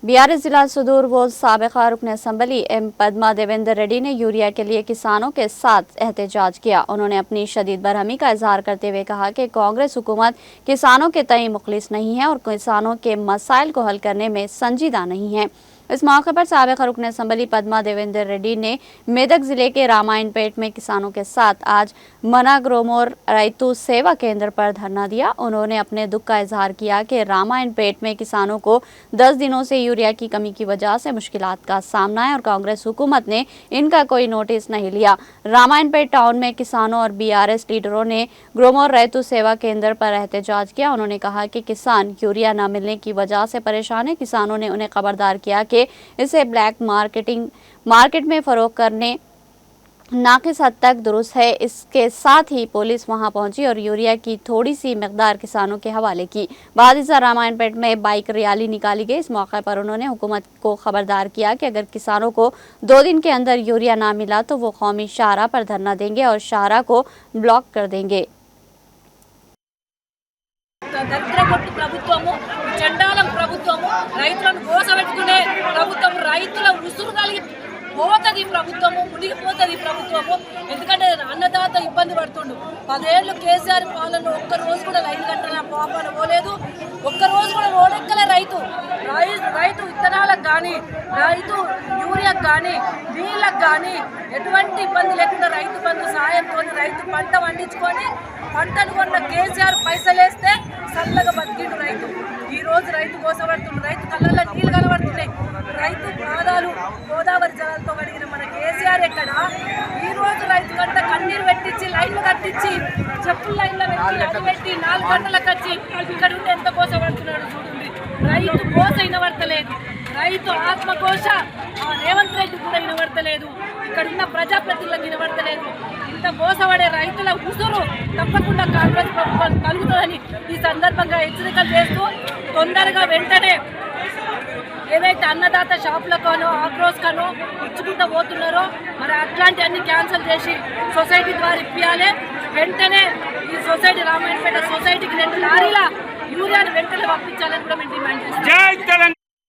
BRS जिला सुदूर वो साबिका रुकन असम्बली एम पद्मा देवेंद्र रेड्डी ने यूरिया के लिए किसानों के साथ एहतजाज किया। उन्होंने अपनी शदीद बरहमी का इजहार करते हुए कहा कि कांग्रेस हुकूमत किसानों के तय मुखलिस नहीं है और किसानों के मसाइल को हल करने में संजीदा नहीं है। इस मौके पर साबिका रुकन असम्बली पद्मा देवेंद्र रेड्डी ने मेदक जिले के रामायणपेट में किसानों के साथ आज मनाग्रोमोर रैतु सेवा केंद्र पर धरना दिया। उन्होंने अपने दुख का इजहार किया कि रामायणपेट में किसानों को 10 दिनों से यूरिया की कमी की वजह से मुश्किलात का सामना है और कांग्रेस हुकूमत ने इनका कोई नोटिस नहीं लिया। रामायणपेट टाउन में किसानों और बीआरएस लीडरों ने ग्रोमोर रैतु सेवा केंद्र पर एहतजाज किया। उन्होंने कहा कि किसान यूरिया न मिलने की वजह से परेशान है। किसानों ने उन्हें खबरदार किया कि इसे ब्लैक मार्केट में फरोख्त करने नाकिस हद तक दुरुस्त है। इसके साथ ही पुलिस वहां पहुंची और यूरिया की थोड़ी सी मिकदार किसानों के हवाले की। बाद रामायणपेट में बाइक रैली निकाली गई। इस मौके पर उन्होंने हुकूमत को खबरदार किया कि अगर किसानों को 2 दिन के अंदर यूरिया ना मिला तो वो कौमी शाहराह पर धरना देंगे और शाहराह को ब्लॉक कर देंगे। పోతది ప్రభుత్వము మునిగిపోతది ప్రభుత్వము ఎందుకంటే అన్నదాత ఇబ్బంది పడుతుండు 10 ఏళ్ళు కేసీఆర్ పాలన ఒక్క రోజు కూడా లైన్ కట్టన పాపన పోలేదు ఒక్క రోజు కూడా ఓడెక్కలే రైతు విత్తనాలకు కానీ రైతు యూరియాకు కానీ నీళ్ళకు కానీ ఎటువంటి ఇబ్బంది లేకుండా రైతు బంధు సాయంతో రైతు పంట పండించుకొని పంటను కొన్న కేసీఆర్ పైసలేస్తే చల్లగా బతికిండు రైతు। ఈ రోజు రైతు కోసపడుతుండు, రైతు కళ్ళల్లో నీళ్ళు కనబడుతున్నాయి, రైతు పాదాలు గోదావరి జలాలతో కడిగిన మన కేసీఆర్ ఎక్కడ ఈ రోజు రైతు కంట కన్నీరు పెట్టించి లైన్లు కట్టించి చెప్పుల లైన్లో పెట్టి 4 గంటలకు వచ్చి ఇక్కడ ఉంటే ఎంత కోసపడుతున్నాడు చూడండి। రైతు కోస వినబడతలేదు, రైతు ఆత్మకోశ రేవంత్ రెడ్డి కూడా వినబడతలేదు, ఇక్కడ ఉన్న ప్రజాప్రతినిధులకు వినబడతలేదు। ఇంత మోసపడే రైతుల ఉసురు తప్పకుండా కాంగ్రెస్ ప్రభుత్వం కలుగుతుందని ఈ సందర్భంగా హెచ్చరికలు చేస్తూ తొందరగా వెంటనే ఏదైతే అన్నదాత షాపులకనో ఆగ్రోస్కనో ఇచ్చుకుంటూ పోతున్నారో మరి అట్లాంటి అన్ని క్యాన్సిల్ చేసి సొసైటీ ద్వారా ఇప్పియాలి। వెంటనే ఈ సొసైటీ రామాయణపేట సొసైటీకి 2 లారీల యూరియాను వెంటనే పంపించాలని కూడా మేము డిమాండ్ చేస్తాం।